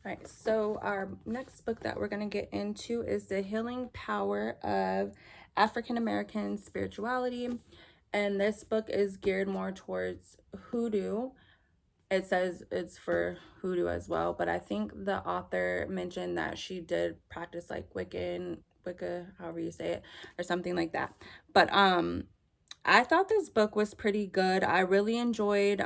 All right, so our next book that we're going to get into is The Healing Power of African American Spirituality. And this book is geared more towards hoodoo. It says it's for hoodoo as well, but I think the author mentioned that she did practice like Wicca, however you say it, or something like that. But I thought this book was pretty good. I really enjoyed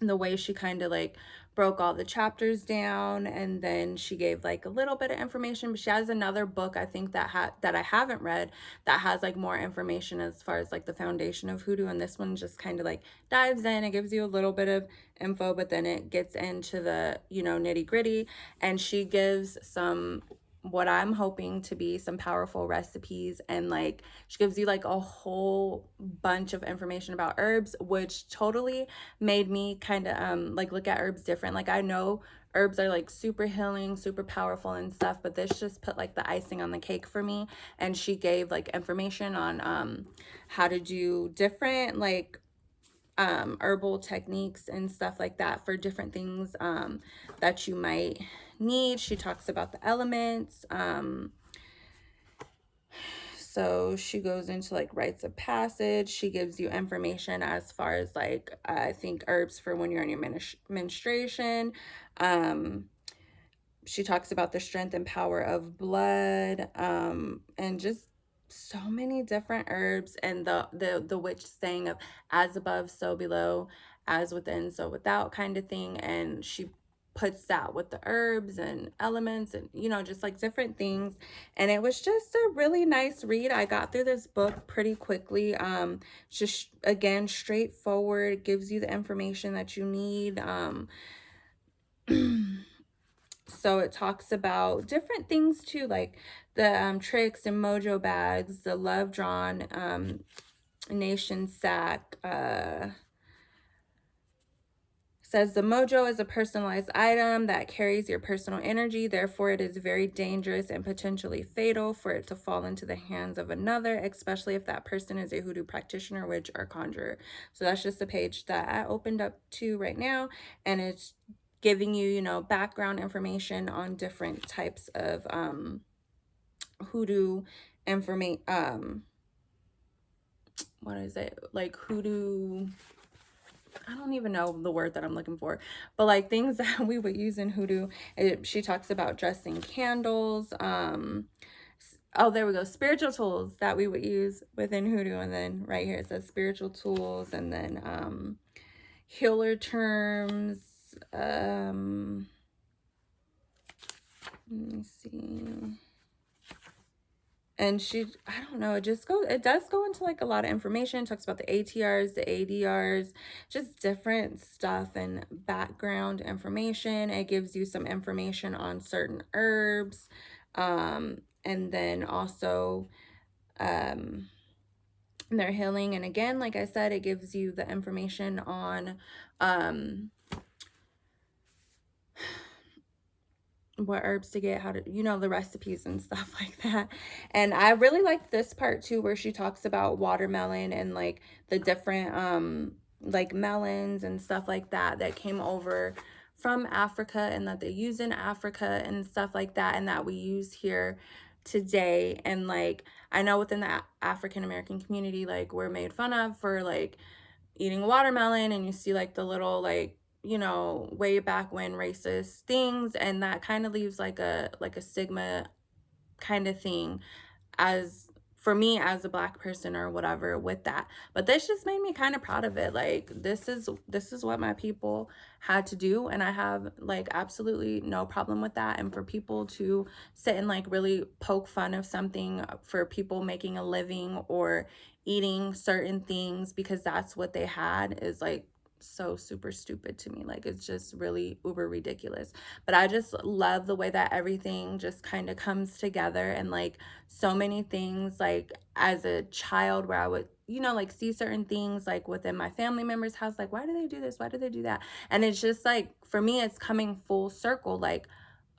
the way she kind of like broke all the chapters down, and then she gave like a little bit of information. But she has another book I think that I haven't read that has like more information as far as like the foundation of hoodoo, and this one just kind of like dives in. It gives you a little bit of info, but then it gets into the nitty gritty, and she gives some what I'm hoping to be some powerful recipes, and like she gives you like a whole bunch of information about herbs, which totally made me kind of like look at herbs different. Like I know herbs are like super healing, super powerful and stuff, but this just put like the icing on the cake for me. And she gave like information on how to do different like herbal techniques and stuff like that for different things that you might need. She talks about the elements. So she goes into like rites of passage. She gives you information as far as like I think herbs for when you're on your menstruation. She talks about the strength and power of blood, and just so many different herbs, and the witch saying of as above so below, as within so without kind of thing. And she puts that with the herbs and elements and just like different things. And it was just a really nice read. I got through this book pretty quickly. Just again straightforward, gives you the information that you need. So it talks about different things too, like the tricks and mojo bags, the love drawn nation sack. Says the mojo is a personalized item that carries your personal energy. Therefore, it is very dangerous and potentially fatal for it to fall into the hands of another, especially if that person is a hoodoo practitioner, witch, or conjurer. So that's just a page that I opened up to right now, and it's giving you, background information on different types of hoodoo information. What is it? Like hoodoo, I don't even know the word that I'm looking for, but like things that we would use in hoodoo. She talks about dressing candles. Oh, there we go. Spiritual tools that we would use within hoodoo. And then right here it says spiritual tools, and then healer terms. Let me see. And I don't know, it does go into like a lot of information. It talks about the ATRs, the ADRs, just different stuff and background information. It gives you some information on certain herbs. And then also their healing. And again, like I said, it gives you the information on what herbs to get, how to, the recipes and stuff like that. And I really liked this part too, where she talks about watermelon and like the different like melons and stuff like that came over from Africa and that they use in Africa and stuff like that, and that we use here today. And like I know within the African American community, like we're made fun of for like eating a watermelon, and you see like the little like way back when racist things, and that kind of leaves like a stigma kind of thing as for me as a Black person or whatever with that. But this just made me kind of proud of it. Like this is what my people had to do, and I have like absolutely no problem with that. And for people to sit and like really poke fun of something, for people making a living or eating certain things because that's what they had, is like so super stupid to me. Like it's just really uber ridiculous. But I just love the way that everything just kind of comes together, and like so many things, like as a child where I would like see certain things like within my family members' house, like why do they do this, why do they do that? And it's just like for me it's coming full circle, like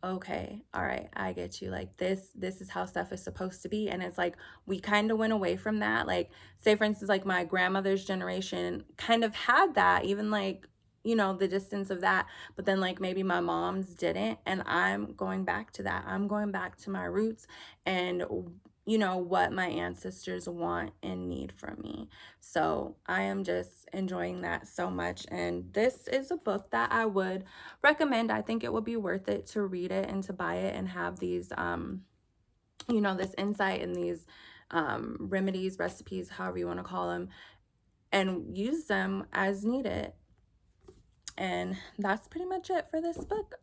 okay, all right, I get you. Like this is how stuff is supposed to be. And it's like we kind of went away from that. Like say for instance, like my grandmother's generation kind of had that, even like you know, the distance of that, but then like maybe my mom's didn't, and I'm going back to that. I'm going back to my roots and, you know, what my ancestors want and need from me. So I am just enjoying that so much, and this is a book that I would recommend. I think it would be worth it to read it and to buy it and have these you know, this insight and these remedies, recipes, however you want to call them, and use them as needed. And that's pretty much it for this book.